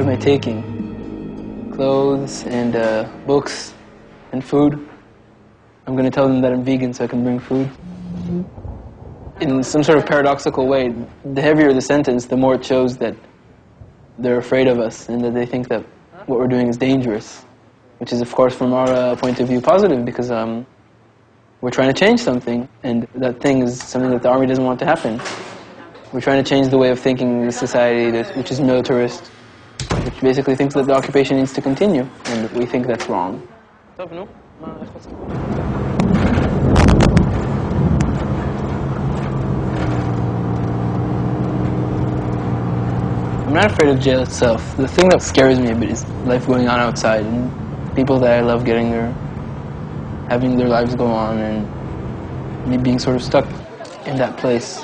am I taking? Clothes and books and food. I'm going to tell them that I'm vegan so I can bring food. In some sort of paradoxical way, the heavier the sentence, the more it shows that they're afraid of us and that they think that what we're doing is dangerous, which is, of course, from our point of view, positive, because we're trying to change something, and that thing is something that the army doesn't want to happen. We're trying to change the way of thinking in this society, which is militarist, which basically thinks that the occupation needs to continue, and we think that's wrong. I'm not afraid of jail itself. The thing that scares me a bit is life going on outside, and people that I love having their lives go on, and me being sort of stuck in that place.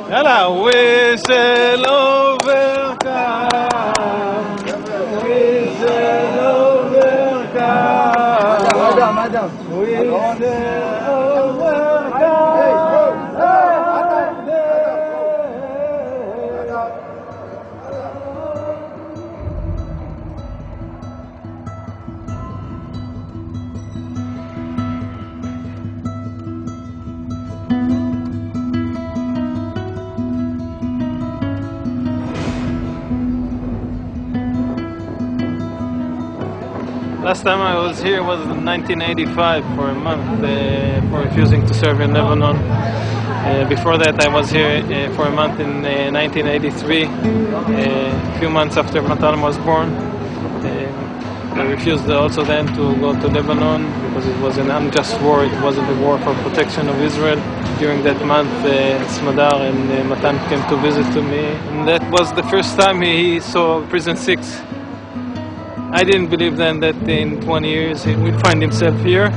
יאללה, whistle over time, whistle over time, whistle over time. Last time I was here was in 1985 for a month for refusing to serve in Lebanon. Before that I was here for a month in 1983, a few months after Matan was born. I refused also then to go to Lebanon because it was an unjust war. It wasn't a war for protection of Israel. During that month, Smadar and Matan came to visit to me, and that was the first time he saw Prison 6. I didn't believe then that in 20 years he would find himself here.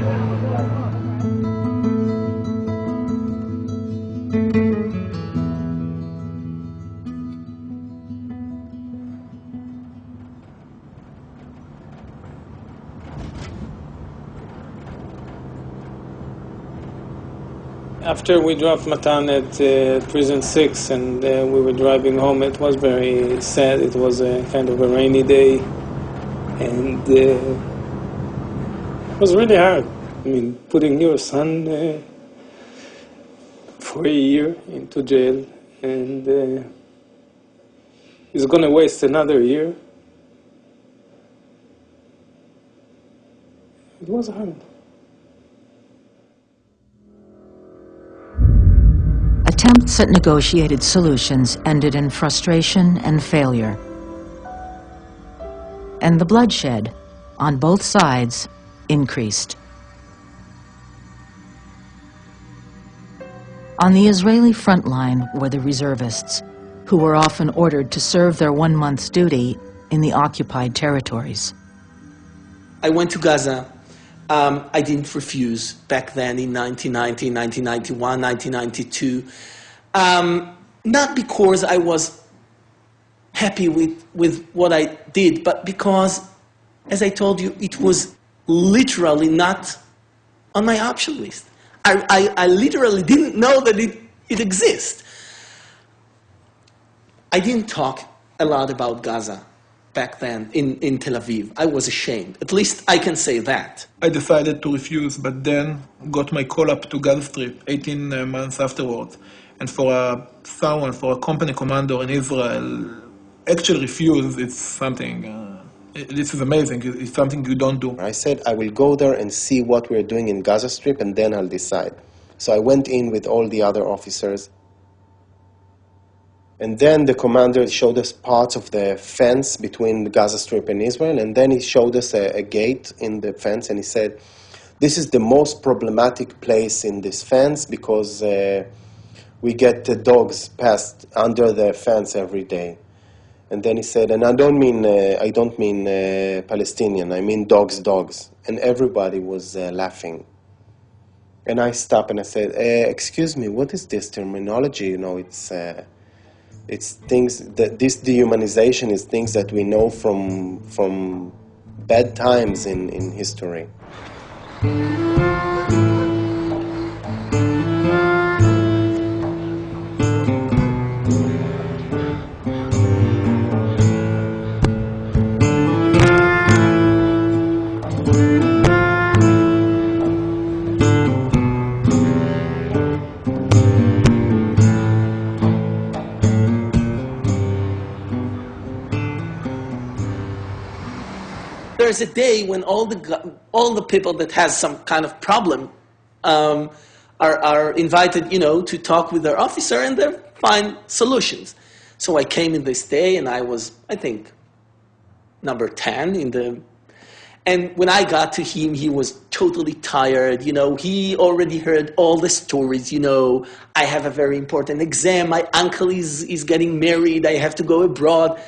After we dropped Matan at Prison 6 and we were driving home, it was very sad. It was a kind of a rainy day. And it was really hard. I mean, putting your son for a year into jail, and he's going to waste another year. It was hard. Attempts at negotiated solutions ended in frustration and failure. And the bloodshed, on both sides, increased. On the Israeli front line were the reservists, who were often ordered to serve their 1 month's duty in the occupied territories. I went to Gaza. I didn't refuse back then in 1990, 1991, 1992. Not because I was happy with what I did, but because, as I told you, it was literally not on my option list. I literally didn't know that it exists. I didn't talk a lot about Gaza back then in Tel Aviv. I was ashamed. At least I can say that. I decided to refuse, but then got my call up to Gaza Strip 18 months afterwards. And for a company commander in Israel, actually refuse, it's something, this is amazing, it's something you don't do. I said I will go there and see what we're doing in Gaza Strip and then I'll decide. So I went in with all the other officers. And then the commander showed us parts of the fence between the Gaza Strip and Israel, and then he showed us a gate in the fence, and he said, this is the most problematic place in this fence because we get the dogs passed under the fence every day. And then he said, and I don't mean Palestinian, I mean dogs. And everybody was laughing. And I stopped and I said, excuse me, what is this terminology? You know, it's It's things that this dehumanization is things that we know from bad times in history. There's a day when all the people that has some kind of problem are invited, to talk with their officer and they find solutions. So I came in this day and I was, I think, number 10 and when I got to him, he was totally tired. He already heard all the stories. I have a very important exam. My uncle is getting married. I have to go abroad.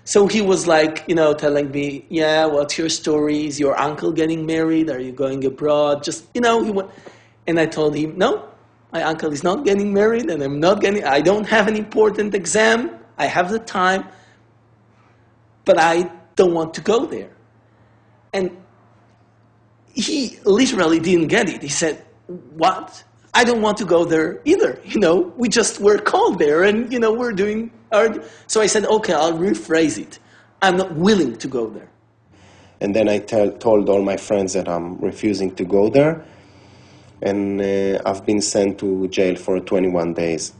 So he was like, telling me, yeah, what's your story? Is your uncle getting married? Are you going abroad? Just, and I told him, no, my uncle is not getting married and I don't have an important exam. I have the time, but I don't want to go there. And he literally didn't get it. He said, what? I don't want to go there either. We just were called there and, we're doing our... So I said, okay, I'll rephrase it. I'm not willing to go there. And then I told all my friends that I'm refusing to go there. And I've been sent to jail for 21 days.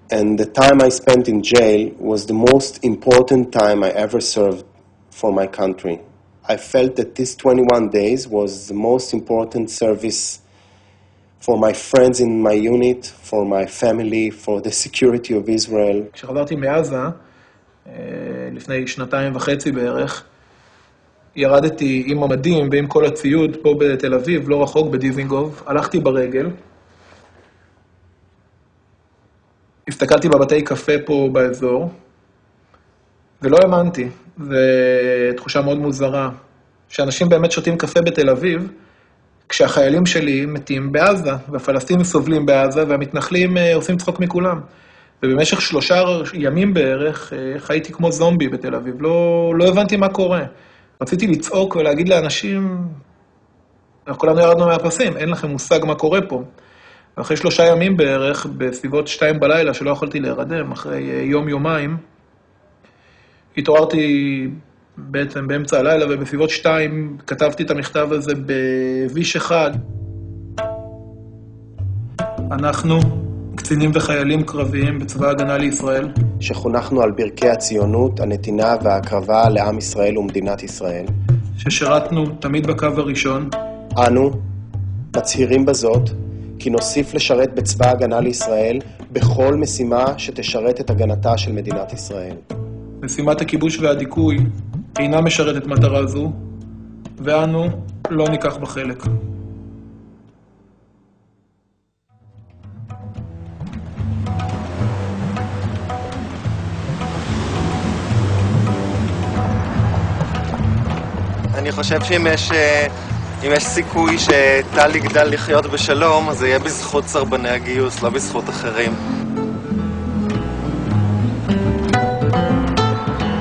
And the time I spent in jail was the most important time I ever served for my country. I felt that this 21 days was the most important service for my friends in my unit, for my family, for the security of Israel. כשחזרתי מעזה, לפני 2.5 בערך, ירדתי עם המדים ועם כל הציוד פה בתל אביב, לא רחוק בדיזינגוף, הלכתי ברגל, הסתכלתי בבתי קפה פה באזור, ולא האמנתי, זו תחושה מאוד מוזרה, שאנשים באמת שותים קפה בתל אביב, כשהחיילים שלי מתים בעזה, והפלסטינים סובלים בעזה, והמתנחלים עושים צחוק מכולם. ובמשך 3 ימים בערך חייתי כמו זומבי בתל אביב, לא הבנתי מה קורה. רציתי לצעוק ולהגיד לאנשים, אנחנו כולנו ירדנו מהפסים, אין לכם מושג מה קורה פה. ואחרי 3 ימים בערך, בסביבות 2 בלילה, שלא יכולתי להירדם, אחרי יום-יומיים, התעוררתי בעצם באמצע הלילה, ובסביבות 2 כתבתי את המכתב הזה בוויש אחד. אנחנו קצינים וחיילים קרביים בצבא ההגנה לישראל. שחונכנו על ברכי הציונות, הנתינה וההקרבה לעם ישראל ומדינת ישראל. ששירתנו תמיד בקו הראשון. אנו מצהירים בזאת כי נוסיף לשרת בצבא ההגנה לישראל בכל משימה שתשרת את הגנתה של מדינת ישראל. משימת הכיבוש והדיכוי אינה משרתת מטרה זו, ואנו לא ניקח בחלק. אני חושב שאם יש סיכוי שטל יגדל לחיות בשלום, אז זה יהיה בזכות סרבני הגיוס, לא בזכות אחרים.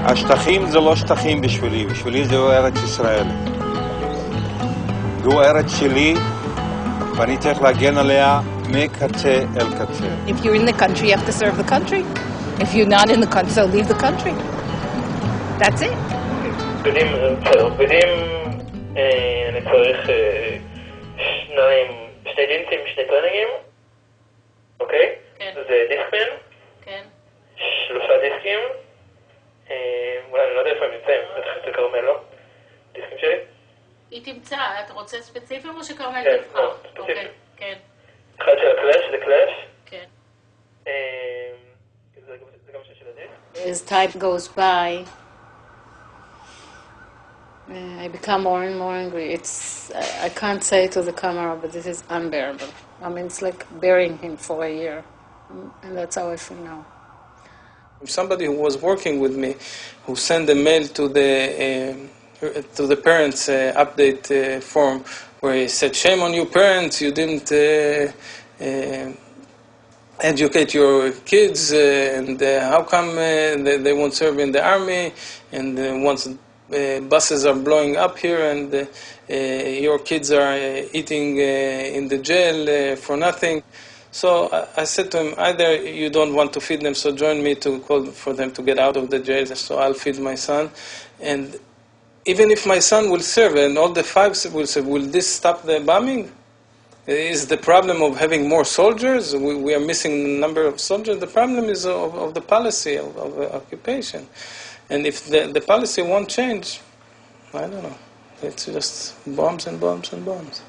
השטחים זה לא שטחים בשבילי זו ארץ ישראל. זו ארץ שלי, ואני צריך להגן עליה מקצה אל קצה. If you're in the country, you have to serve the country. If you're not in the country, so leave the country. That's it. בגדים, אני צריך 2 ג'ינסים, 2 טרנינגים, אוקיי? כן. זה דיסקמן? כן. 3 דיסקים, אולי אני לא יודע איפה הם נמצאים, בטח אצל כרמל, לא? דיסקים שלי? היא תמצא, אתה רוצה ספציפיים או שכרמל כן, תבחר? לא, ספציפיים. כן. אחד של הקלאש, זה קלאש. כן. זה גם של הדיסק. As time goes by, I become more and more angry. I can't say to the camera, but this is unbearable. I mean, it's like burying him for a year. And that's how I feel now. Somebody who was working with me, who sent a mail to the parents' update form, where he said, "Shame on you parents, you didn't educate your kids, and how come they won't serve in the army, and once buses are blowing up here, and your kids are eating in the jail for nothing. So I said to him, either you don't want to feed them, so join me to call for them to get out of the jail, so I'll feed my son. And even if my son will serve, and all the five will serve, will this stop the bombing? Is the problem of having more soldiers? We are missing a number of soldiers. The problem is of the policy of occupation. And if the policy won't change, I don't know. It's just bombs and bombs and bombs.